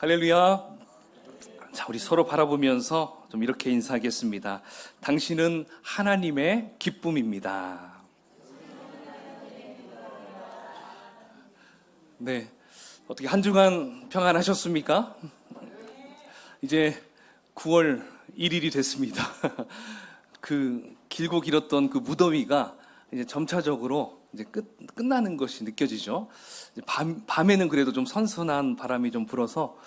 할렐루야. 자, 우리 서로 바라보면서 좀 이렇게 인사하겠습니다. 당신은 하나님의 기쁨입니다. 네, 어떻게 한 주간 평안하셨습니까? 이제 9월 1일이 됐습니다. 그 길고 길었던 그 무더위가 이제 점차적으로 이제 끝나는 것이 느껴지죠. 이제 밤에는 그래도 좀 선선한 바람이 좀 불어서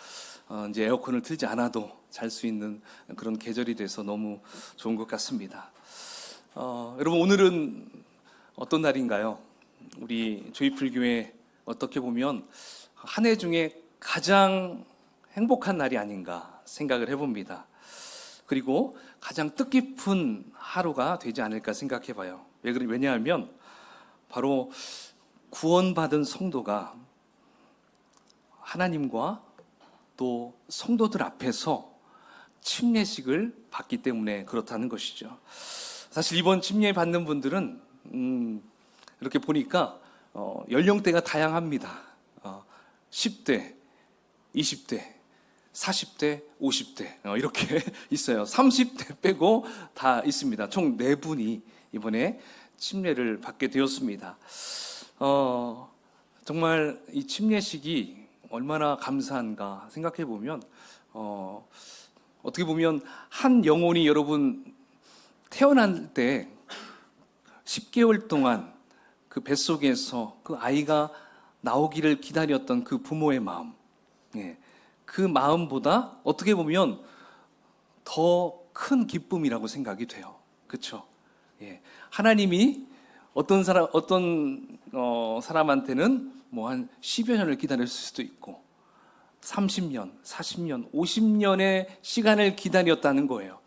이제 에어컨을 틀지 않아도 잘 수 있는 그런 계절이 돼서 너무 좋은 것 같습니다. 여러분, 오늘은 어떤 날인가요? 우리 조이풀교회 어떻게 보면 한 해 중에 가장 행복한 날이 아닌가 생각을 해봅니다. 그리고 가장 뜻깊은 하루가 되지 않을까 생각해 봐요. 왜냐하면 바로 구원받은 성도가 하나님과 또 성도들 앞에서 침례식을 받기 때문에 그렇다는 것이죠. 사실 이번 침례 받는 분들은 이렇게 보니까 연령대가 다양합니다. 10대, 20대, 40대, 50대 이렇게 있어요. 30대 빼고 다 있습니다. 총 4분이 이번에 침례를 받게 되었습니다. 정말 이 침례식이 얼마나 감사한가 생각해 보면 어떻게 보면 한 영혼이 여러분 태어날 때 10개월 동안 그 뱃속에서 그 아이가 나오기를 기다렸던 그 부모의 마음, 그 마음보다 어떻게 보면 더 큰 기쁨이라고 생각이 돼요. 그렇죠? 하나님이 어떤 사람한테는 뭐 한 10여 년을 기다릴 수도 있고 30년, 40년, 50년의 시간을 기다렸다는 거예요.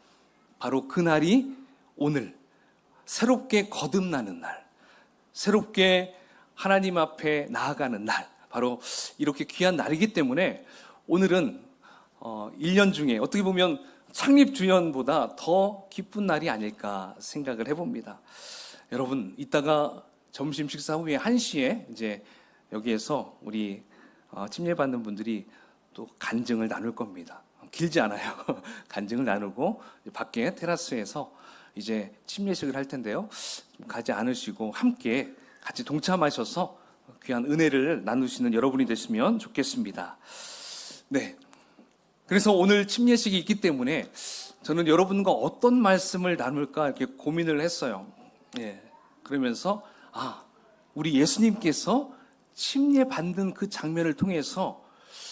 바로 그 날이 오늘 새롭게 거듭나는 날, 새롭게 하나님 앞에 나아가는 날, 바로 이렇게 귀한 날이기 때문에 오늘은 1년 중에 어떻게 보면 창립 주년보다 더 기쁜 날이 아닐까 생각을 해봅니다. 여러분, 이따가 점심 식사 후에 1시에 이제 여기에서 우리 침례받는 분들이 또 간증을 나눌 겁니다. 길지 않아요. 간증을 나누고 밖에 테라스에서 이제 침례식을 할 텐데요. 가지 않으시고 함께 같이 동참하셔서 귀한 은혜를 나누시는 여러분이 되시면 좋겠습니다. 네. 그래서 오늘 침례식이 있기 때문에 저는 여러분과 어떤 말씀을 나눌까 이렇게 고민을 했어요. 그러면서 우리 예수님께서 침례 받는 그 장면을 통해서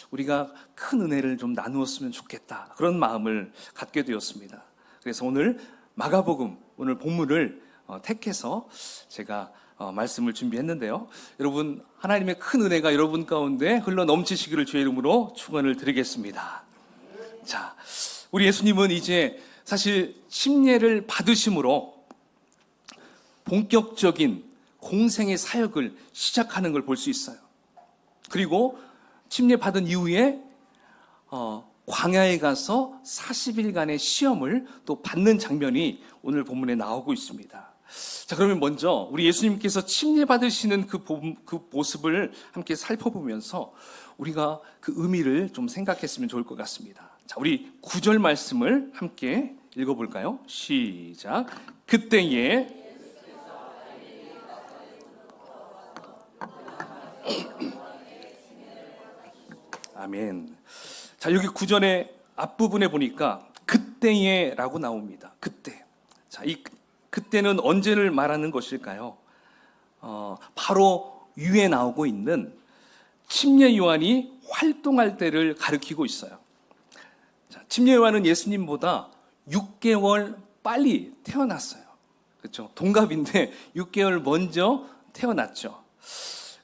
우리가 큰 은혜를 좀 나누었으면 좋겠다, 그런 마음을 갖게 되었습니다. 그래서 오늘 마가복음, 오늘 본문을 택해서 제가 말씀을 준비했는데요. 여러분, 하나님의 큰 은혜가 여러분 가운데 흘러 넘치시기를 주의 이름으로 축원을 드리겠습니다. 자, 우리 예수님은 이제 사실 침례를 받으심으로 본격적인 공생의 사역을 시작하는 걸 볼 수 있어요. 그리고 침례 받은 이후에 광야에 가서 40일간의 시험을 또 받는 장면이 오늘 본문에 나오고 있습니다. 자, 그러면 먼저 우리 예수님께서 침례 받으시는 그 모습을 함께 살펴보면서 우리가 그 의미를 좀 생각했으면 좋을 것 같습니다. 자, 우리 9절 말씀을 함께 읽어볼까요? 시작. 그때에 아멘. 자, 여기 9절의 앞부분에 보니까 그때에라고 나옵니다. 그때. 자, 이 그때는 언제를 말하는 것일까요? 바로 위에 나오고 있는 침례 요한이 활동할 때를 가리키고 있어요. 자, 침례 요한은 예수님보다 6개월 빨리 태어났어요. 그렇죠? 동갑인데 6개월 먼저 태어났죠.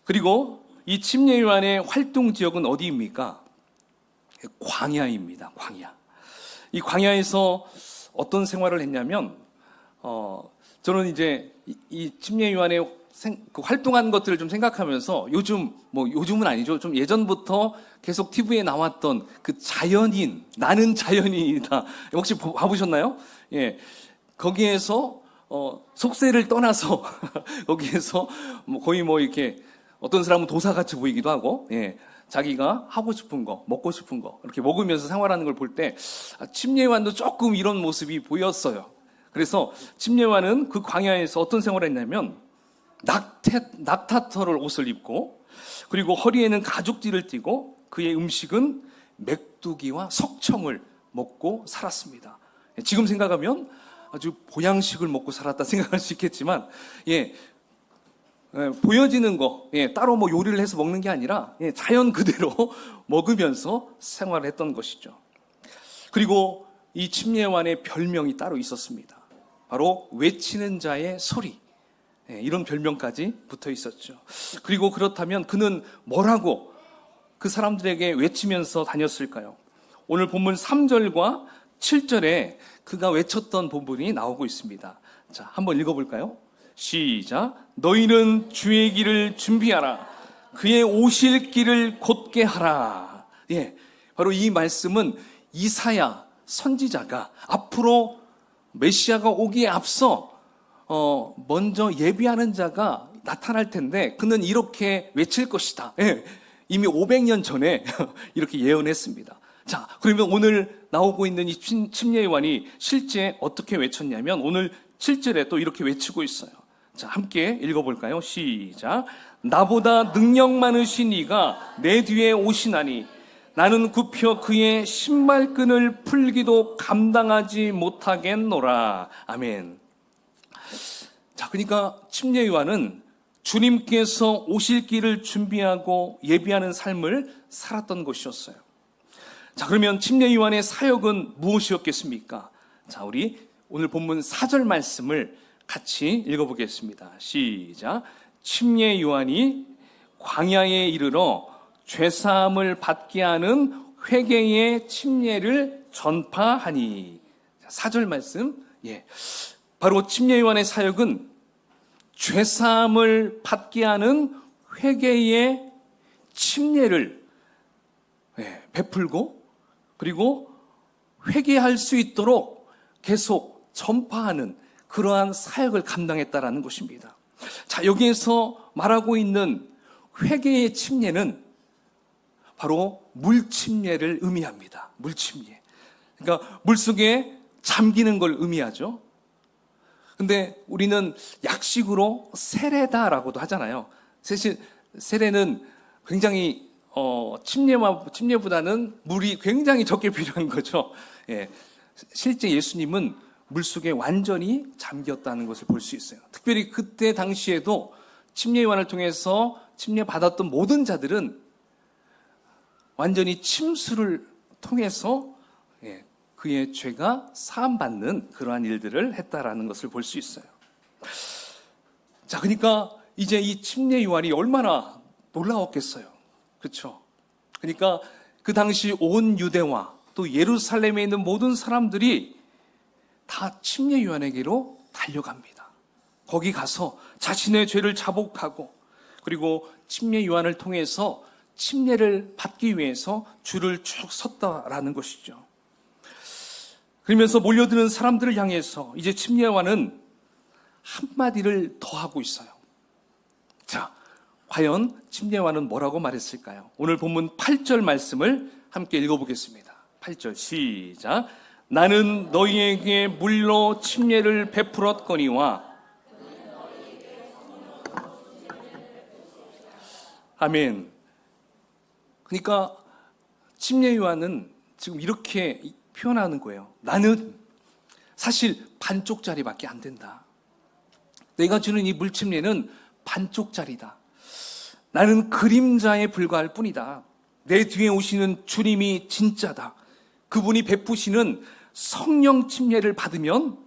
그리고 이 침례 요한의 활동 지역은 어디입니까? 광야입니다. 광야. 이 광야에서 어떤 생활을 했냐면 저는 이제 이 침례 요한의 그 활동한 것들을 좀 생각하면서 요즘은 아니죠. 좀 예전부터 계속 TV에 나왔던 그 자연인, 나는 자연인이다. 혹시 봐보셨나요? 거기에서 속세를 떠나서 거기에서 거의 이렇게 어떤 사람은 도사같이 보이기도 하고, 자기가 하고 싶은 거, 먹고 싶은 거 이렇게 먹으면서 생활하는 걸 볼 때 침례요한도 조금 이런 모습이 보였어요. 그래서 침례요한은 그 광야에서 어떤 생활을 했냐면 낙타털을 옷을 입고, 그리고 허리에는 가죽띠를 띠고, 그의 음식은 맥두기와 석청을 먹고 살았습니다. 지금 생각하면 아주 보양식을 먹고 살았다 생각할 수 있겠지만, 보여지는 거, 따로 뭐 요리를 해서 먹는 게 아니라 자연 그대로 먹으면서 생활을 했던 것이죠. 그리고 이 침례요한의 별명이 따로 있었습니다. 바로 외치는 자의 소리, 이런 별명까지 붙어 있었죠. 그리고 그렇다면 그는 뭐라고 그 사람들에게 외치면서 다녔을까요? 오늘 본문 3절과 7절에 그가 외쳤던 부분이 나오고 있습니다. 자, 한번 읽어볼까요? 시작. 너희는 주의 길을 준비하라. 그의 오실 길을 곧게 하라. 바로 이 말씀은 이사야 선지자가 앞으로 메시아가 오기에 앞서 먼저 예비하는 자가 나타날 텐데 그는 이렇게 외칠 것이다. 이미 500년 전에 이렇게 예언했습니다. 자, 그러면 오늘 나오고 있는 이 침례요한이 실제 어떻게 외쳤냐면 오늘 7절에 또 이렇게 외치고 있어요. 자, 함께 읽어볼까요? 시작. 나보다 능력 많으신 이가 내 뒤에 오시나니 나는 굽혀 그의 신발끈을 풀기도 감당하지 못하겠노라. 아멘. 자, 그러니까 침례요한은 주님께서 오실 길을 준비하고 예비하는 삶을 살았던 것이었어요. 자, 그러면 침례요한의 사역은 무엇이었겠습니까? 자, 우리 오늘 본문 4절 말씀을 같이 읽어보겠습니다. 시작. 침례요한이 광야에 이르러 죄사함을 받게 하는 회개의 침례를 전파하니. 4절 말씀. 바로 침례요한의 사역은 죄사함을 받게 하는 회개의 침례를 베풀고, 그리고 회개할 수 있도록 계속 전파하는 그러한 사역을 감당했다라는 것입니다. 자, 여기에서 말하고 있는 회개의 침례는 바로 물침례를 의미합니다. 물침례. 그러니까 물속에 잠기는 걸 의미하죠. 근데 우리는 약식으로 세례다라고도 하잖아요. 사실 세례는 굉장히 침례보다는 물이 굉장히 적게 필요한 거죠. 실제 예수님은 물속에 완전히 잠겼다는 것을 볼 수 있어요. 특별히 그때 당시에도 침례요한을 통해서 침례받았던 모든 자들은 완전히 침수를 통해서 그의 죄가 사함받는 그러한 일들을 했다라는 것을 볼 수 있어요. 자, 그러니까 이제 이 침례요한이 얼마나 놀라웠겠어요. 그렇죠? 그러니까 그 당시 온 유대와 또 예루살렘에 있는 모든 사람들이 다 침례요한에게로 달려갑니다. 거기 가서 자신의 죄를 자복하고, 그리고 침례요한을 통해서 침례를 받기 위해서 줄을 쭉 섰다라는 것이죠. 그러면서 몰려드는 사람들을 향해서 이제 침례요한은 한마디를 더 하고 있어요. 자, 과연 침례요한은 뭐라고 말했을까요? 오늘 본문 8절 말씀을 함께 읽어보겠습니다. 8절 시작. 나는 너희에게 물로 침례를 베풀었거니와. 아멘. 그러니까 침례요한은 지금 이렇게 표현하는 거예요. 나는 사실 반쪽짜리밖에 안 된다. 내가 주는 이 물침례는 반쪽짜리다. 나는 그림자에 불과할 뿐이다. 내 뒤에 오시는 주님이 진짜다. 그분이 베푸시는 성령 침례를 받으면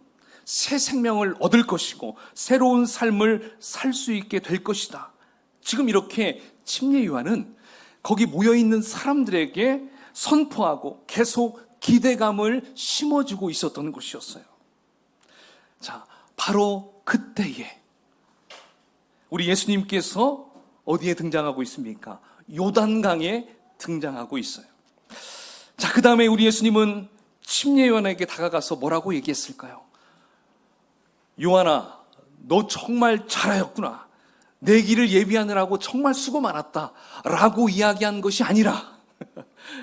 새 생명을 얻을 것이고 새로운 삶을 살 수 있게 될 것이다. 지금 이렇게 침례요한은 거기 모여있는 사람들에게 선포하고 계속 기대감을 심어주고 있었던 것이었어요. 자, 바로 그때에 우리 예수님께서 어디에 등장하고 있습니까? 요단강에 등장하고 있어요. 자, 그 다음에 우리 예수님은 침례요한에게 다가가서 뭐라고 얘기했을까요? 요한아, 너 정말 잘하였구나. 내 길을 예비하느라고 정말 수고 많았다라고 이야기한 것이 아니라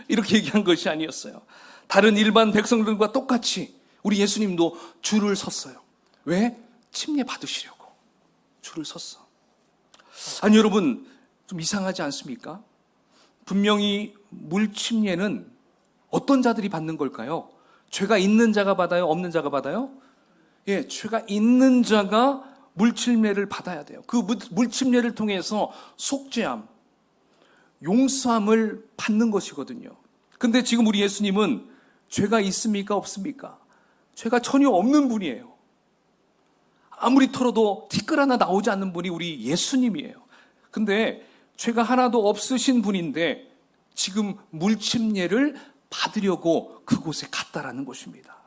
이렇게 얘기한 것이 아니었어요. 다른 일반 백성들과 똑같이 우리 예수님도 줄을 섰어요. 왜? 침례 받으시려고 줄을 섰어. 아니 여러분, 좀 이상하지 않습니까? 분명히 물침례는 어떤 자들이 받는 걸까요? 죄가 있는 자가 받아요? 없는 자가 받아요? 예, 죄가 있는 자가 물침례를 받아야 돼요. 그 물침례를 통해서 속죄함, 용서함을 받는 것이거든요. 근데 지금 우리 예수님은 죄가 있습니까? 없습니까? 죄가 전혀 없는 분이에요. 아무리 털어도 티끌 하나 나오지 않는 분이 우리 예수님이에요. 근데 죄가 하나도 없으신 분인데 지금 물침례를 받으려고 그곳에 갔다라는 것입니다.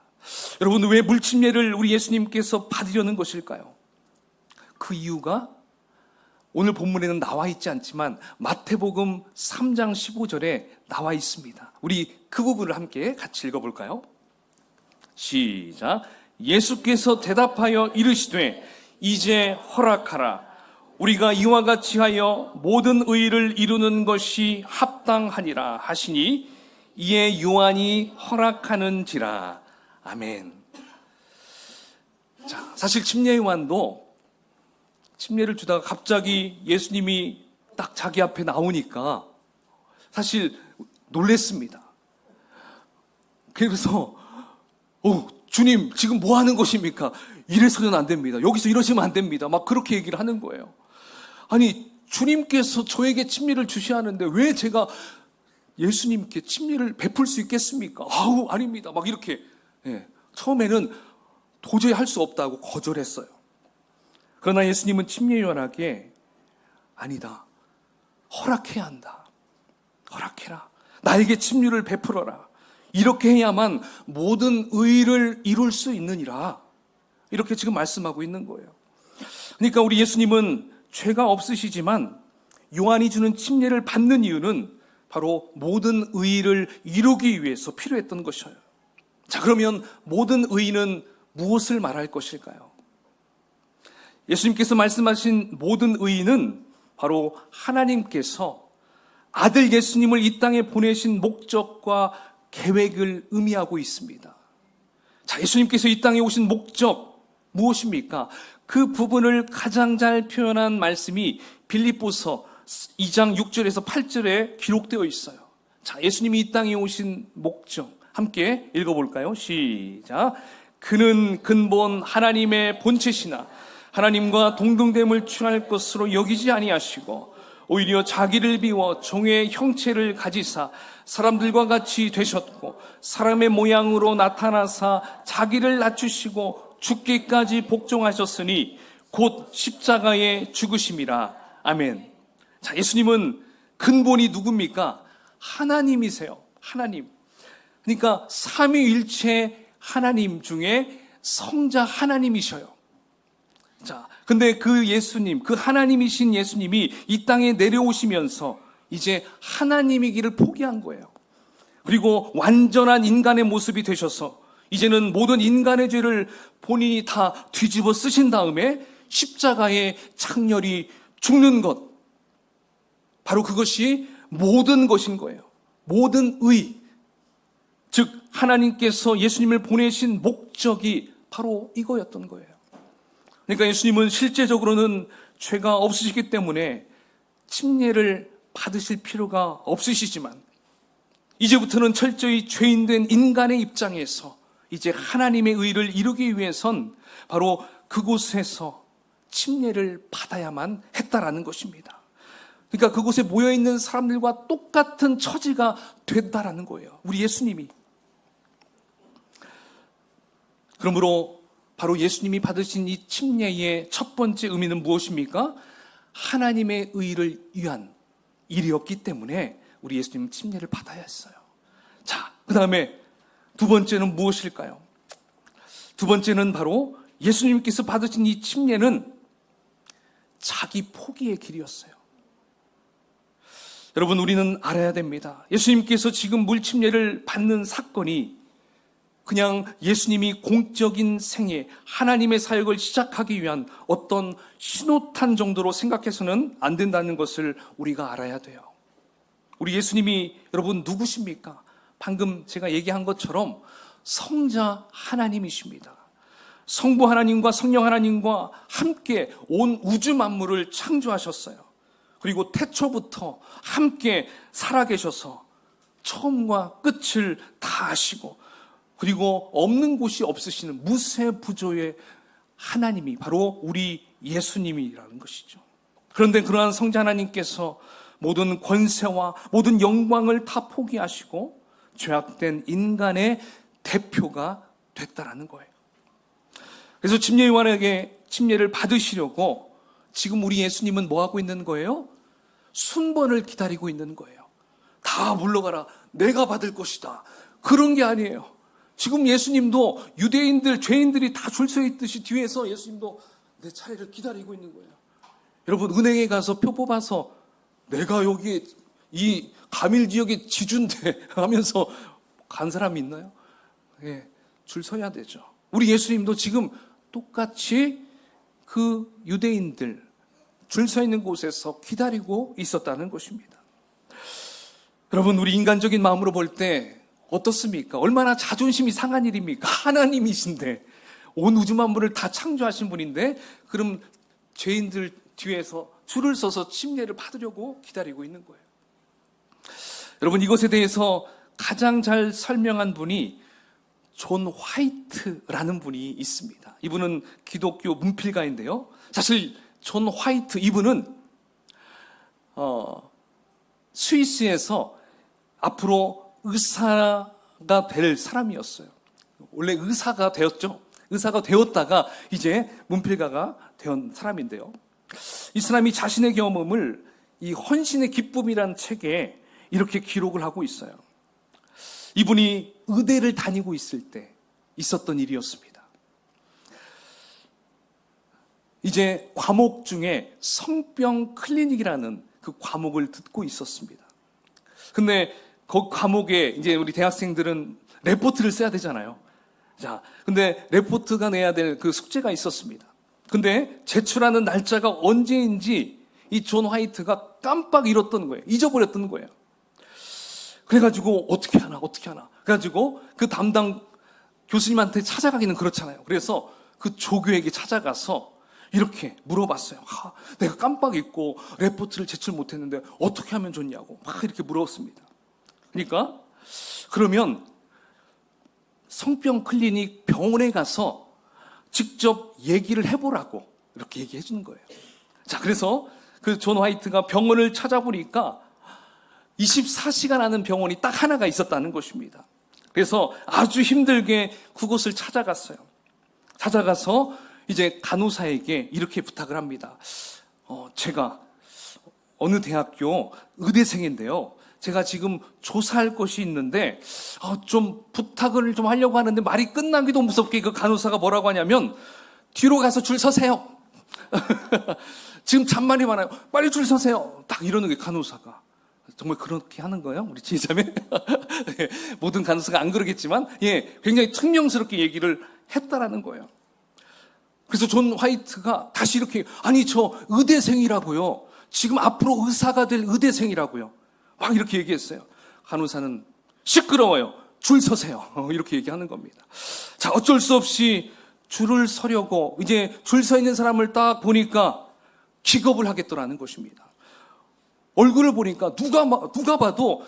여러분, 왜 물침례를 우리 예수님께서 받으려는 것일까요? 그 이유가 오늘 본문에는 나와 있지 않지만 마태복음 3장 15절에 나와 있습니다. 우리 그 부분을 함께 같이 읽어볼까요? 시작. 예수께서 대답하여 이르시되 이제 허락하라. 우리가 이와 같이 하여 모든 의를 이루는 것이 합당하니라 하시니 이에 요한이 허락하는지라. 아멘. 자, 사실 침례 요한도 침례를 주다가 갑자기 예수님이 딱 자기 앞에 나오니까 사실 놀랬습니다. 그래서 주님 지금 뭐 하는 것입니까? 이래서는 안 됩니다. 여기서 이러시면 안 됩니다. 막 그렇게 얘기를 하는 거예요. 아니, 주님께서 저에게 침례를 주셔야 하는데 왜 제가 예수님께 침례를 베풀 수 있겠습니까? 아닙니다. 막 이렇게. 처음에는 도저히 할 수 없다고 거절했어요. 그러나 예수님은 침례 요한에게 아니다. 허락해야 한다. 허락해라. 나에게 침례를 베풀어라. 이렇게 해야만 모든 의를 이룰 수 있느니라. 이렇게 지금 말씀하고 있는 거예요. 그러니까 우리 예수님은 죄가 없으시지만 요한이 주는 침례를 받는 이유는 바로 모든 의를 이루기 위해서 필요했던 것이에요. 자, 그러면 모든 의는 무엇을 말할 것일까요? 예수님께서 말씀하신 모든 의는 바로 하나님께서 아들 예수님을 이 땅에 보내신 목적과 계획을 의미하고 있습니다. 자, 예수님께서 이 땅에 오신 목적 무엇입니까? 그 부분을 가장 잘 표현한 말씀이 빌립보서 2장 6절에서 8절에 기록되어 있어요. 자, 예수님이 이 땅에 오신 목적 함께 읽어볼까요? 시작. 그는 근본 하나님의 본체시나 하나님과 동등됨을 취할 것으로 여기지 아니하시고 오히려 자기를 비워 종의 형체를 가지사 사람들과 같이 되셨고 사람의 모양으로 나타나사 자기를 낮추시고 죽기까지 복종하셨으니 곧 십자가에 죽으심이라. 아멘. 자, 예수님은 근본이 누굽니까? 하나님이세요. 하나님. 그러니까 삼위일체 하나님 중에 성자 하나님이셔요. 자, 근데 그 예수님, 그 하나님이신 예수님이 이 땅에 내려오시면서 이제 하나님이기를 포기한 거예요. 그리고 완전한 인간의 모습이 되셔서 이제는 모든 인간의 죄를 본인이 다 뒤집어 쓰신 다음에 십자가에 창렬히 죽는 것. 바로 그것이 모든 것인 거예요. 모든 의. 즉 하나님께서 예수님을 보내신 목적이 바로 이거였던 거예요. 그러니까 예수님은 실제적으로는 죄가 없으시기 때문에 침례를 받으실 필요가 없으시지만 이제부터는 철저히 죄인된 인간의 입장에서 이제 하나님의 의를 이루기 위해선 바로 그곳에서 침례를 받아야만 했다라는 것입니다. 그러니까 그곳에 모여있는 사람들과 똑같은 처지가 됐다라는 거예요. 우리 예수님이. 그러므로 바로 예수님이 받으신 이 침례의 첫 번째 의미는 무엇입니까? 하나님의 의를 위한 일이었기 때문에 우리 예수님은 침례를 받아야 했어요. 자, 그 다음에 두 번째는 무엇일까요? 두 번째는 바로 예수님께서 받으신 이 침례는 자기 포기의 길이었어요. 여러분, 우리는 알아야 됩니다. 예수님께서 지금 물침례를 받는 사건이 그냥 예수님이 공적인 생애, 하나님의 사역을 시작하기 위한 어떤 신호탄 정도로 생각해서는 안 된다는 것을 우리가 알아야 돼요. 우리 예수님이 여러분 누구십니까? 방금 제가 얘기한 것처럼 성자 하나님이십니다. 성부 하나님과 성령 하나님과 함께 온 우주 만물을 창조하셨어요. 그리고 태초부터 함께 살아계셔서 처음과 끝을 다 아시고, 그리고 없는 곳이 없으시는 무세부조의 하나님이 바로 우리 예수님이라는 것이죠. 그런데 그러한 성자 하나님께서 모든 권세와 모든 영광을 다 포기하시고 죄악된 인간의 대표가 됐다라는 거예요. 그래서 침례 요한에게 침례를 받으시려고 지금 우리 예수님은 뭐 하고 있는 거예요? 순번을 기다리고 있는 거예요. 다 물러가라, 내가 받을 것이다, 그런 게 아니에요. 지금 예수님도 유대인들, 죄인들이 다 줄 서 있듯이 뒤에서 예수님도 내 차례를 기다리고 있는 거예요. 여러분, 은행에 가서 표 뽑아서 내가 여기 이 가밀 지역의 지주인데 하면서 간 사람이 있나요? 예, 줄 서야 되죠. 우리 예수님도 지금 똑같이 그 유대인들 줄 서 있는 곳에서 기다리고 있었다는 것입니다. 여러분, 우리 인간적인 마음으로 볼 때 어떻습니까? 얼마나 자존심이 상한 일입니까? 하나님이신데, 온 우주 만물을 다 창조하신 분인데, 그럼 죄인들 뒤에서 줄을 서서 침례를 받으려고 기다리고 있는 거예요. 여러분, 이것에 대해서 가장 잘 설명한 분이 존 화이트라는 분이 있습니다. 이분은 기독교 문필가인데요. 사실 존 화이트 이분은 스위스에서 앞으로 의사가 될 사람이었어요. 원래 의사가 되었죠. 의사가 되었다가 이제 문필가가 된 사람인데요. 이 사람이 자신의 경험을 이 헌신의 기쁨이라는 책에 이렇게 기록을 하고 있어요. 이분이 의대를 다니고 있을 때 있었던 일이었습니다. 이제 과목 중에 성병 클리닉이라는 그 과목을 듣고 있었습니다. 근데 그 과목에 이제 우리 대학생들은 레포트를 써야 되잖아요. 자, 근데 레포트가 내야 될 그 숙제가 있었습니다. 근데 제출하는 날짜가 언제인지 이 존 화이트가 깜빡 잃었던 거예요. 잊어버렸던 거예요. 그래가지고 어떻게 하나. 그래가지고 그 담당 교수님한테 찾아가기는 그렇잖아요. 그래서 그 조교에게 찾아가서 이렇게 물어봤어요. 내가 깜빡 잊고 레포트를 제출 못했는데 어떻게 하면 좋냐고 막 이렇게 물었습니다. 그러니까 그러면 성병 클리닉 병원에 가서 직접 얘기를 해보라고 이렇게 얘기해 주는 거예요. 자, 그래서 그 존 화이트가 병원을 찾아보니까 24시간 하는 병원이 딱 하나가 있었다는 것입니다. 그래서 아주 힘들게 그곳을 찾아갔어요. 찾아가서 이제 간호사에게 이렇게 부탁을 합니다. 제가 어느 대학교 의대생인데요. 제가 지금 조사할 것이 있는데 좀 부탁을 좀 하려고 하는데 말이 끝나기도 무섭게 그 간호사가 뭐라고 하냐면 뒤로 가서 줄 서세요. 지금 잔말이 많아요. 빨리 줄 서세요. 딱 이러는 게 간호사가. 정말 그렇게 하는 거예요? 우리 지휘자매? 모든 간호사가 안 그러겠지만 굉장히 퉁명스럽게 얘기를 했다라는 거예요. 그래서 존 화이트가 다시 이렇게 아니 저 의대생이라고요. 지금 앞으로 의사가 될 의대생이라고요. 막 이렇게 얘기했어요. 간호사는 시끄러워요. 줄 서세요. 이렇게 얘기하는 겁니다. 자, 어쩔 수 없이 줄을 서려고 이제 줄 서 있는 사람을 딱 보니까 기겁을 하겠더라는 것입니다. 얼굴을 보니까 누가 봐도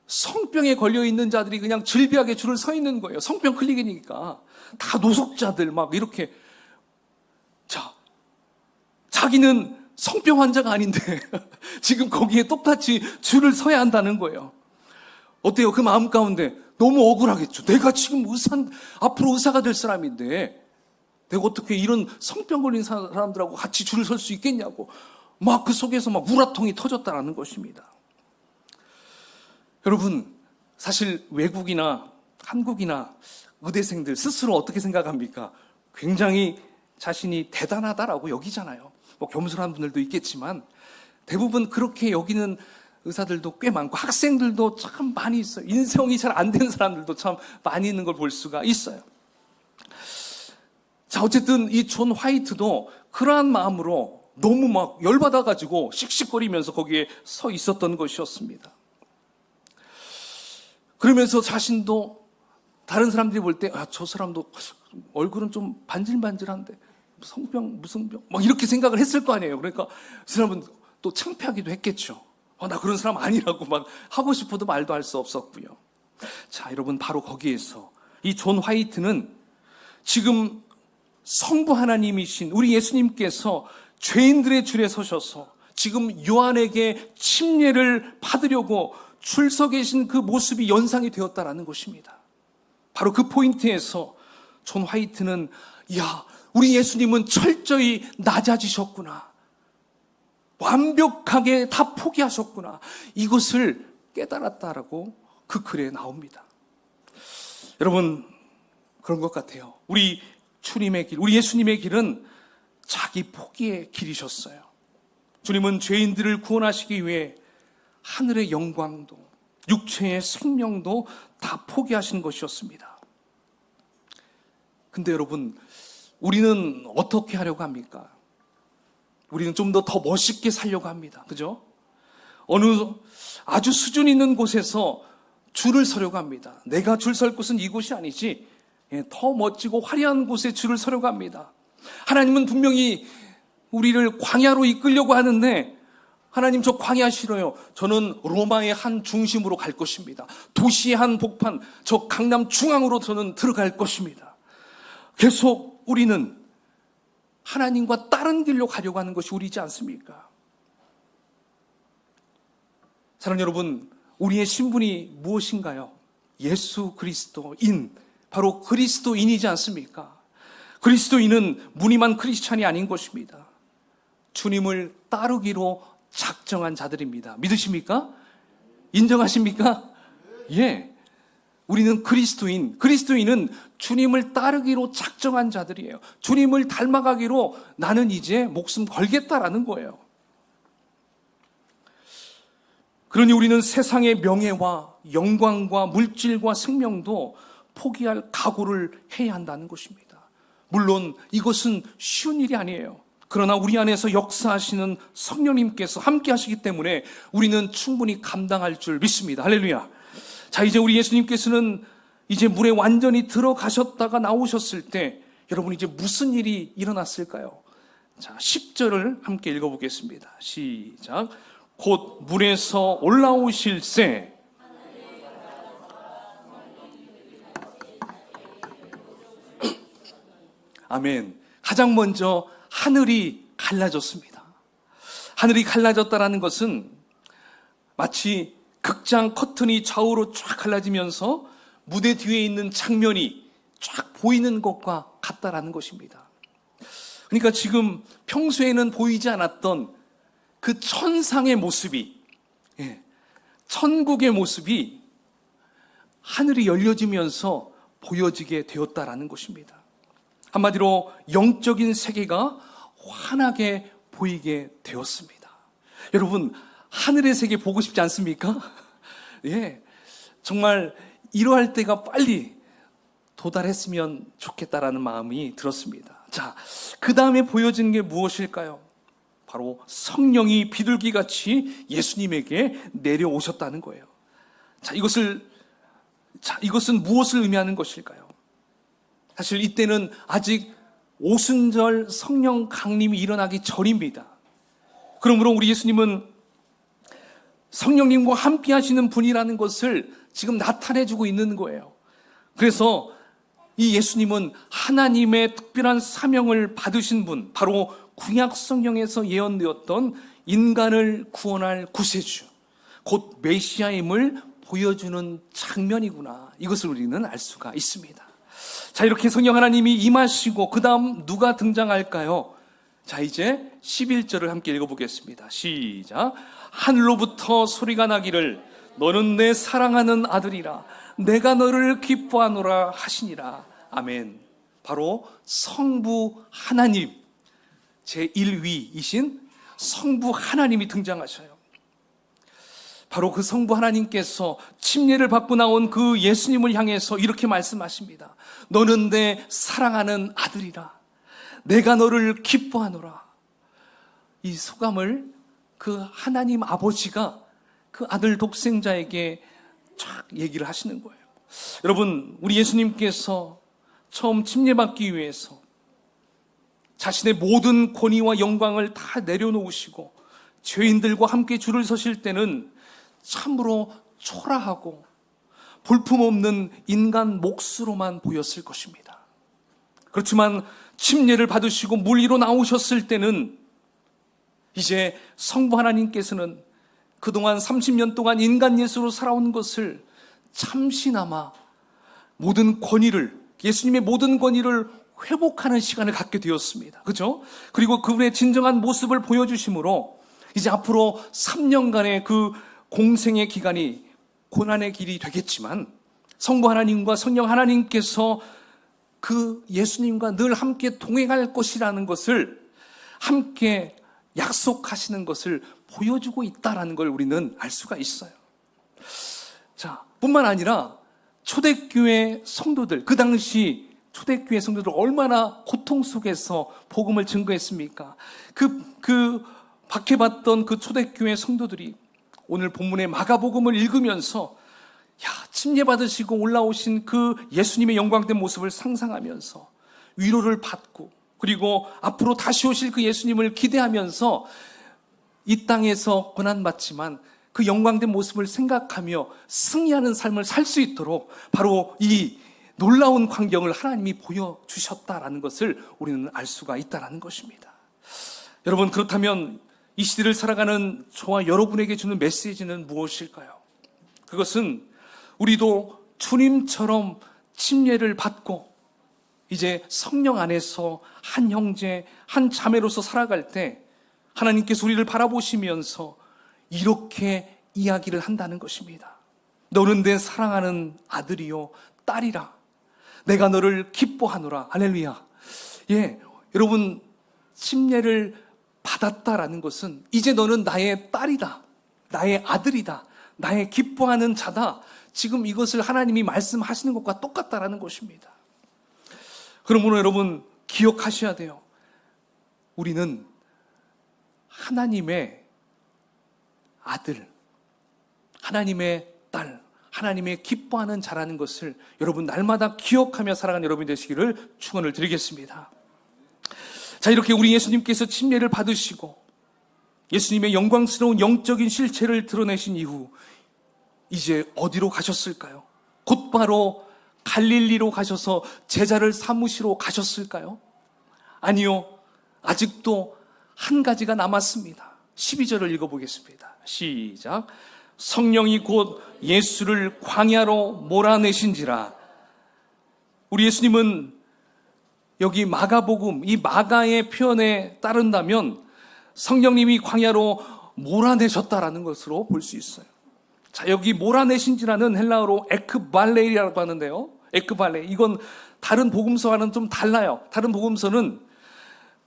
성병에 걸려있는 자들이 그냥 질비하게 줄을 서 있는 거예요. 성병 클리닉이니까. 다 노숙자들 막 이렇게. 자, 자기는 성병 환자가 아닌데 지금 거기에 똑같이 줄을 서야 한다는 거예요. 어때요? 그 마음 가운데 너무 억울하겠죠. 내가 지금 앞으로 의사가 될 사람인데 내가 어떻게 이런 성병 걸린 사람들하고 같이 줄을 설 수 있겠냐고 막 그 속에서 막 우라통이 터졌다는 것입니다. 여러분, 사실 외국이나 한국이나 의대생들 스스로 어떻게 생각합니까? 굉장히 자신이 대단하다라고 여기잖아요. 뭐 겸손한 분들도 있겠지만 대부분 그렇게 여기는 의사들도 꽤 많고 학생들도 참 많이 있어요. 인성이 잘 안 된 사람들도 참 많이 있는 걸 볼 수가 있어요. 자, 어쨌든 이 존 화이트도 그러한 마음으로 너무 막 열받아가지고 씩씩거리면서 거기에 서 있었던 것이었습니다. 그러면서 자신도 다른 사람들이 볼 때, 저 사람도 얼굴은 좀 반질반질한데, 성병, 무슨 병, 막 이렇게 생각을 했을 거 아니에요. 그러니까 그 사람은 또 창피하기도 했겠죠. 나 그런 사람 아니라고 막 하고 싶어도 말도 할 수 없었고요. 자, 여러분, 바로 거기에서 이 존 화이트는 지금 성부 하나님이신 우리 예수님께서 죄인들의 줄에 서셔서 지금 요한에게 침례를 받으려고 줄 서 계신 그 모습이 연상이 되었다라는 것입니다. 바로 그 포인트에서 존 화이트는, 야, 우리 예수님은 철저히 낮아지셨구나, 완벽하게 다 포기하셨구나, 이것을 깨달았다라고 그 글에 나옵니다. 여러분, 그런 것 같아요. 우리 주님의 길, 우리 예수님의 길은 자기 포기의 길이셨어요. 주님은 죄인들을 구원하시기 위해 하늘의 영광도 육체의 생명도 다 포기하신 것이었습니다. 근데 여러분, 우리는 어떻게 하려고 합니까? 우리는 좀 더 멋있게 살려고 합니다. 그죠? 어느 아주 수준 있는 곳에서 줄을 서려고 합니다. 내가 줄 설 곳은 이곳이 아니지, 더 멋지고 화려한 곳에 줄을 서려고 합니다. 하나님은 분명히 우리를 광야로 이끌려고 하는데, 하나님, 저 광야 싫어요. 저는 로마의 한 중심으로 갈 것입니다. 도시의 한 복판, 저 강남 중앙으로 저는 들어갈 것입니다. 계속 우리는 하나님과 다른 길로 가려고 하는 것이 우리지 않습니까? 사랑하는 여러분, 우리의 신분이 무엇인가요? 예수 그리스도인, 바로 그리스도인이지 않습니까? 그리스도인은 무늬만 크리스찬이 아닌 것입니다. 주님을 따르기로 작정한 자들입니다. 믿으십니까? 인정하십니까? 예. 우리는 그리스도인은 주님을 따르기로 작정한 자들이에요. 주님을 닮아가기로 나는 이제 목숨 걸겠다라는 거예요. 그러니 우리는 세상의 명예와 영광과 물질과 생명도 포기할 각오를 해야 한다는 것입니다. 물론 이것은 쉬운 일이 아니에요. 그러나 우리 안에서 역사하시는 성령님께서 함께 하시기 때문에 우리는 충분히 감당할 줄 믿습니다. 할렐루야. 자, 이제 우리 예수님께서는 이제 물에 완전히 들어가셨다가 나오셨을 때 여러분, 이제 무슨 일이 일어났을까요? 자, 10절을 함께 읽어보겠습니다. 시작. 곧 물에서 올라오실새 아멘. 가장 먼저 하늘이 갈라졌습니다. 하늘이 갈라졌다라는 것은 마치 극장 커튼이 좌우로 쫙 갈라지면서 무대 뒤에 있는 장면이 쫙 보이는 것과 같다라는 것입니다. 그러니까 지금 평소에는 보이지 않았던 그 천상의 모습이, 천국의 모습이 하늘이 열려지면서 보여지게 되었다라는 것입니다. 한마디로 영적인 세계가 환하게 보이게 되었습니다. 여러분, 하늘의 세계 보고 싶지 않습니까? 예, 정말 이러할 때가 빨리 도달했으면 좋겠다라는 마음이 들었습니다. 자, 그 다음에 보여진 게 무엇일까요? 바로 성령이 비둘기같이 예수님에게 내려오셨다는 거예요. 자, 이것은 무엇을 의미하는 것일까요? 사실 이때는 아직 오순절 성령 강림이 일어나기 전입니다. 그러므로 우리 예수님은 성령님과 함께 하시는 분이라는 것을 지금 나타내주고 있는 거예요. 그래서 이 예수님은 하나님의 특별한 사명을 받으신 분, 바로 구약 성경에서 예언되었던 인간을 구원할 구세주, 곧 메시아임을 보여주는 장면이구나, 이것을 우리는 알 수가 있습니다. 자, 이렇게 성령 하나님이 임하시고 그 다음 누가 등장할까요? 자, 이제 11절을 함께 읽어보겠습니다. 시작. 하늘로부터 소리가 나기를 너는 내 사랑하는 아들이라 내가 너를 기뻐하노라 하시니라. 아멘. 바로 성부 하나님, 제1위이신 성부 하나님이 등장하셔요. 바로 그 성부 하나님께서 침례를 받고 나온 그 예수님을 향해서 이렇게 말씀하십니다. 너는 내 사랑하는 아들이라. 내가 너를 기뻐하노라. 이 소감을 그 하나님 아버지가 그 아들 독생자에게 쫙 얘기를 하시는 거예요. 여러분, 우리 예수님께서 처음 침례받기 위해서 자신의 모든 권위와 영광을 다 내려놓으시고 죄인들과 함께 줄을 서실 때는 참으로 초라하고 볼품없는 인간 몫으로만 보였을 것입니다. 그렇지만 침례를 받으시고 물 위로 나오셨을 때는 이제 성부 하나님께서는 그동안 30년 동안 인간 예수로 살아온 것을 잠시나마 모든 권위를, 예수님의 모든 권위를 회복하는 시간을 갖게 되었습니다. 그렇죠? 그리고 그분의 진정한 모습을 보여주심으로 이제 앞으로 3년간의 그 공생의 기간이 고난의 길이 되겠지만 성부 하나님과 성령 하나님께서 그 예수님과 늘 함께 동행할 것이라는 것을 함께 약속하시는 것을 보여주고 있다는 걸 우리는 알 수가 있어요. 자, 뿐만 아니라 초대교회 성도들, 그 당시 초대교회 성도들 얼마나 고통 속에서 복음을 증거했습니까? 그 박해받던 그 초대교회 성도들이 오늘 본문의 마가복음을 읽으면서 침례받으시고 올라오신 그 예수님의 영광된 모습을 상상하면서 위로를 받고 그리고 앞으로 다시 오실 그 예수님을 기대하면서 이 땅에서 고난받지만 그 영광된 모습을 생각하며 승리하는 삶을 살 수 있도록 바로 이 놀라운 광경을 하나님이 보여주셨다라는 것을 우리는 알 수가 있다는 것입니다. 여러분, 그렇다면 이 시대를 살아가는 저와 여러분에게 주는 메시지는 무엇일까요? 그것은 우리도 주님처럼 침례를 받고 이제 성령 안에서 한 형제, 한 자매로서 살아갈 때 하나님께서 우리를 바라보시면서 이렇게 이야기를 한다는 것입니다. 너는 내 사랑하는 아들이요 딸이라. 내가 너를 기뻐하노라. 할렐루야. 여러분, 침례를 받았다라는 것은 이제 너는 나의 딸이다, 나의 아들이다, 나의 기뻐하는 자다. 지금 이것을 하나님이 말씀하시는 것과 똑같다라는 것입니다. 그러므로 여러분 기억하셔야 돼요. 우리는 하나님의 아들, 하나님의 딸, 하나님의 기뻐하는 자라는 것을 여러분 날마다 기억하며 살아가는 여러분이 되시기를 축원을 드리겠습니다. 자, 이렇게 우리 예수님께서 침례를 받으시고 예수님의 영광스러운 영적인 실체를 드러내신 이후 이제 어디로 가셨을까요? 곧바로 갈릴리로 가셔서 제자를 삼으시러 가셨을까요? 아니요. 아직도 한 가지가 남았습니다. 12절을 읽어보겠습니다. 시작. 성령이 곧 예수를 광야로 몰아내신지라. 우리 예수님은 여기 마가복음, 이 마가의 표현에 따른다면 성령님이 광야로 몰아내셨다라는 것으로 볼 수 있어요. 자, 여기 몰아내신지라는 헬라어로 에크발레이라고 하는데요. 에크발레. 이건 다른 복음서와는 좀 달라요. 다른 복음서는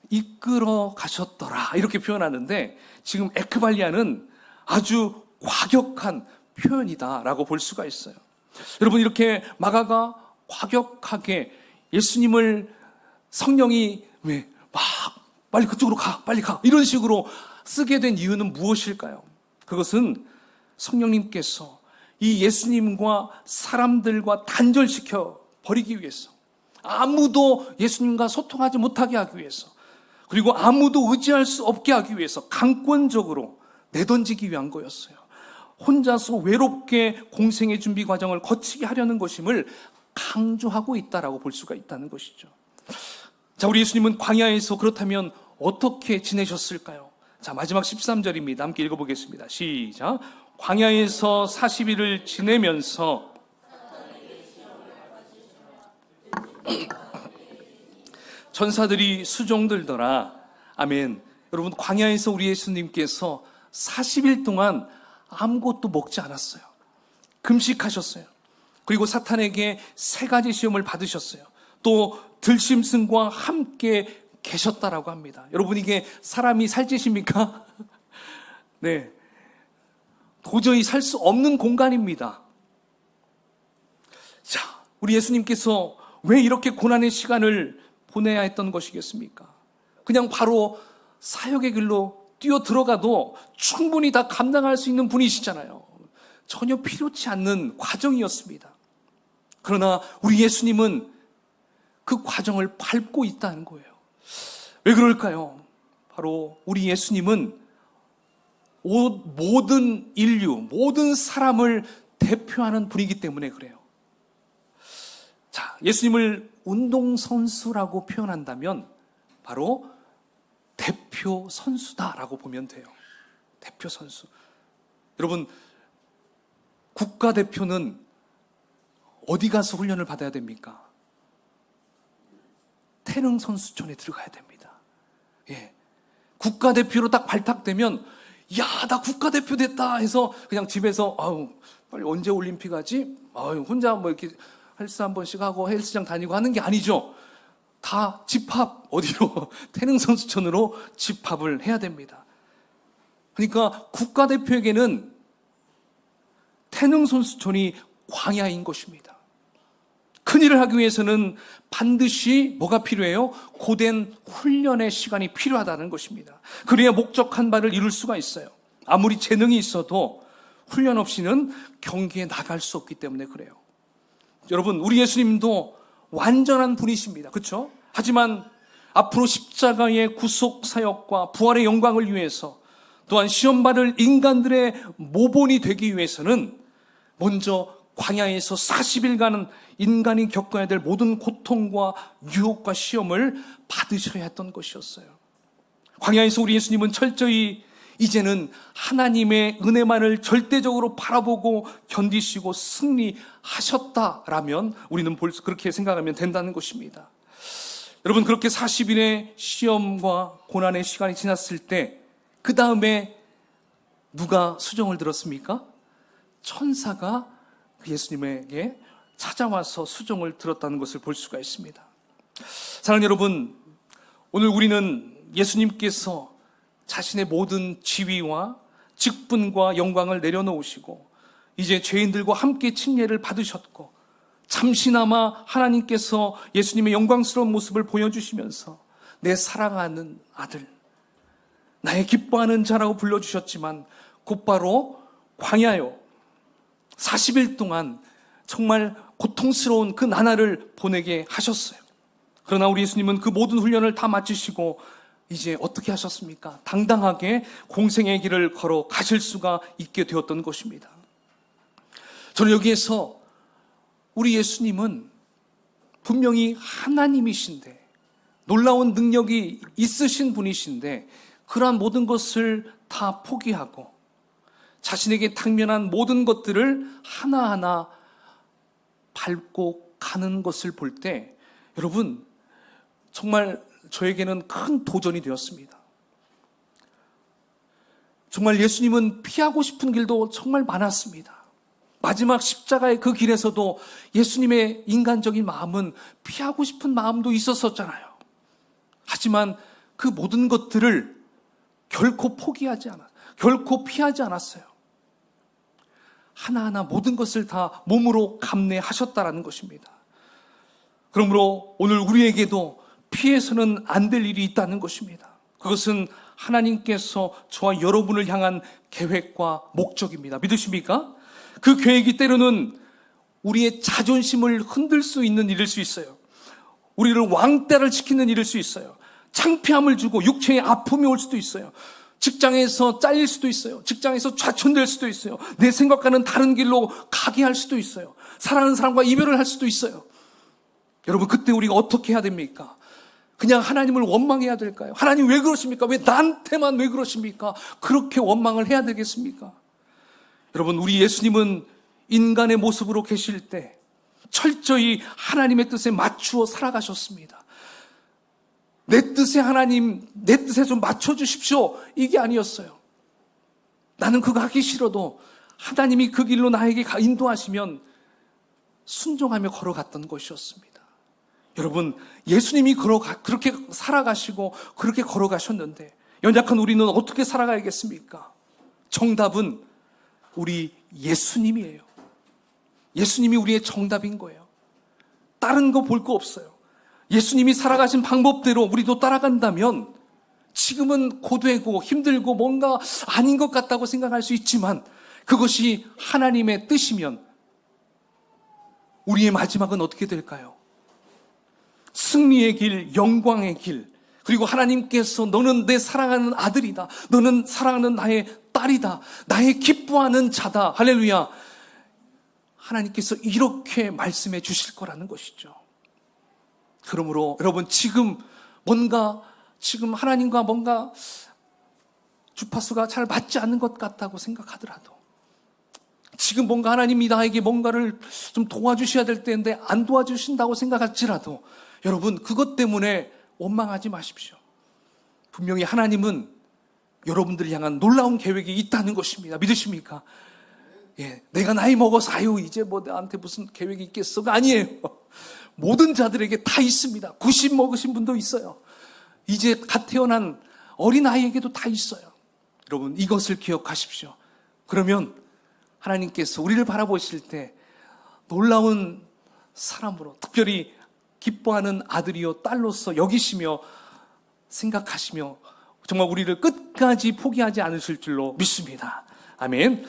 이끌어 가셨더라 이렇게 표현하는데 지금 에크발리아는 아주 과격한 표현이다라고 볼 수가 있어요. 여러분, 이렇게 마가가 과격하게 예수님을 성령이 막 빨리 그쪽으로 가, 빨리 가 이런 식으로 쓰게 된 이유는 무엇일까요? 그것은 성령님께서 이 예수님과 사람들과 단절시켜 버리기 위해서, 아무도 예수님과 소통하지 못하게 하기 위해서, 그리고 아무도 의지할 수 없게 하기 위해서 강권적으로 내던지기 위한 거였어요. 혼자서 외롭게 공생의 준비 과정을 거치게 하려는 것임을 강조하고 있다라고 볼 수가 있다는 것이죠. 자, 우리 예수님은 광야에서 그렇다면 어떻게 지내셨을까요? 자, 마지막 13절입니다. 함께 읽어보겠습니다. 시작. 광야에서 40일을 지내면서 천사들이 수종들더라. 아멘. 여러분, 광야에서 우리 예수님께서 40일 동안 아무것도 먹지 않았어요. 금식하셨어요. 그리고 사탄에게 3가지 시험을 받으셨어요. 또 들짐승과 함께 계셨다라고 합니다. 여러분, 이게 사람이 살찌십니까? 네. 도저히 살 수 없는 공간입니다. 자, 우리 예수님께서 왜 이렇게 고난의 시간을 보내야 했던 것이겠습니까? 그냥 바로 사역의 길로 뛰어 들어가도 충분히 다 감당할 수 있는 분이시잖아요. 전혀 필요치 않는 과정이었습니다. 그러나 우리 예수님은 그 과정을 밟고 있다는 거예요. 왜 그럴까요? 바로 우리 예수님은 모든 인류, 모든 사람을 대표하는 분이기 때문에 그래요. 자, 예수님을 운동선수라고 표현한다면 바로 대표 선수다라고 보면 돼요. 대표 선수. 여러분, 국가대표는 어디 가서 훈련을 받아야 됩니까? 태릉선수촌에 들어가야 됩니다. 예. 국가대표로 딱 발탁되면, 야, 나 국가대표 됐다 해서 그냥 집에서, 빨리 언제 올림픽 하지? 혼자 뭐 이렇게 헬스 한 번씩 하고 헬스장 다니고 하는 게 아니죠. 다 집합, 어디로? 태릉선수촌으로 집합을 해야 됩니다. 그러니까 국가대표에게는 태릉선수촌이 광야인 것입니다. 큰일을 하기 위해서는 반드시 뭐가 필요해요? 고된 훈련의 시간이 필요하다는 것입니다. 그래야 목적한 바를 이룰 수가 있어요. 아무리 재능이 있어도 훈련 없이는 경기에 나갈 수 없기 때문에 그래요. 여러분, 우리 예수님도 완전한 분이십니다. 그렇죠? 하지만 앞으로 십자가의 구속 사역과 부활의 영광을 위해서, 또한 시험 받을 인간들의 모본이 되기 위해서는 먼저 광야에서 40일간은 인간이 겪어야 될 모든 고통과 유혹과 시험을 받으셔야 했던 것이었어요. 광야에서 우리 예수님은 철저히 이제는 하나님의 은혜만을 절대적으로 바라보고 견디시고 승리하셨다라면 우리는 벌써 그렇게 생각하면 된다는 것입니다. 여러분, 그렇게 40일의 시험과 고난의 시간이 지났을 때 그 다음에 누가 수정을 들었습니까? 천사가 예수님에게 찾아와서 수종을 들었다는 것을 볼 수가 있습니다. 사랑하는 여러분, 오늘 우리는 예수님께서 자신의 모든 지위와 직분과 영광을 내려놓으시고 이제 죄인들과 함께 침례를 받으셨고, 잠시나마 하나님께서 예수님의 영광스러운 모습을 보여주시면서 내 사랑하는 아들, 나의 기뻐하는 자라고 불러주셨지만 곧바로 광야요 40일 동안 정말 고통스러운 그 나날을 보내게 하셨어요. 그러나 우리 예수님은 그 모든 훈련을 다 마치시고 이제 어떻게 하셨습니까? 당당하게 공생의 길을 걸어 가실 수가 있게 되었던 것입니다. 저는 여기에서 우리 예수님은 분명히 하나님이신데, 놀라운 능력이 있으신 분이신데, 그러한 모든 것을 다 포기하고 자신에게 당면한 모든 것들을 하나하나 밟고 가는 것을 볼 때, 여러분, 정말 저에게는 큰 도전이 되었습니다. 정말 예수님은 피하고 싶은 길도 정말 많았습니다. 마지막 십자가의 그 길에서도 예수님의 인간적인 마음은 피하고 싶은 마음도 있었었잖아요. 하지만 그 모든 것들을 결코 결코 피하지 않았어요. 하나하나 모든 것을 다 몸으로 감내하셨다라는 것입니다. 그러므로 오늘 우리에게도 피해서는 안 될 일이 있다는 것입니다. 그것은 하나님께서 저와 여러분을 향한 계획과 목적입니다. 믿으십니까? 그 계획이 때로는 우리의 자존심을 흔들 수 있는 일일 수 있어요. 우리를 왕따를 시키는 일일 수 있어요. 창피함을 주고 육체의 아픔이 올 수도 있어요. 직장에서 잘릴 수도 있어요. 직장에서 좌천될 수도 있어요. 내 생각과는 다른 길로 가게 할 수도 있어요. 사랑하는 사람과 이별을 할 수도 있어요. 여러분, 그때 우리가 어떻게 해야 됩니까? 그냥 하나님을 원망해야 될까요? 하나님 왜 그러십니까? 왜 나한테만 왜 그러십니까? 그렇게 원망을 해야 되겠습니까? 여러분, 우리 예수님은 인간의 모습으로 계실 때 철저히 하나님의 뜻에 맞추어 살아가셨습니다. 내 뜻에 하나님, 내 뜻에 좀 맞춰주십시오, 이게 아니었어요. 나는 그거 하기 싫어도 하나님이 그 길로 나에게 인도하시면 순종하며 걸어갔던 것이었습니다. 여러분, 예수님이 그렇게 살아가시고 그렇게 걸어가셨는데 연약한 우리는 어떻게 살아가야겠습니까? 정답은 우리 예수님이에요. 예수님이 우리의 정답인 거예요. 다른 거 볼 거 없어요. 예수님이 살아가신 방법대로 우리도 따라간다면 지금은 고되고 힘들고 뭔가 아닌 것 같다고 생각할 수 있지만 그것이 하나님의 뜻이면 우리의 마지막은 어떻게 될까요? 승리의 길, 영광의 길, 그리고 하나님께서 너는 내 사랑하는 아들이다. 너는 사랑하는 나의 딸이다. 나의 기뻐하는 자다. 할렐루야. 하나님께서 이렇게 말씀해 주실 거라는 것이죠. 그러므로 여러분 지금 하나님과 뭔가 주파수가 잘 맞지 않는 것 같다고 생각하더라도 지금 뭔가 하나님이 나에게 뭔가를 좀 도와주셔야 될 때인데 안 도와주신다고 생각할지라도 여러분 그것 때문에 원망하지 마십시오. 분명히 하나님은 여러분들을 향한 놀라운 계획이 있다는 것입니다. 믿으십니까? 예, 내가 나이 먹어서 이제 뭐 나한테 무슨 계획이 있겠어가 아니에요. 모든 자들에게 다 있습니다. 90 먹으신 분도 있어요. 이제 갓 태어난 어린아이에게도 다 있어요. 여러분 이것을 기억하십시오. 그러면 하나님께서 우리를 바라보실 때 놀라운 사람으로 특별히 기뻐하는 아들이요 딸로서 여기시며 생각하시며 정말 우리를 끝까지 포기하지 않으실 줄로 믿습니다. 아멘.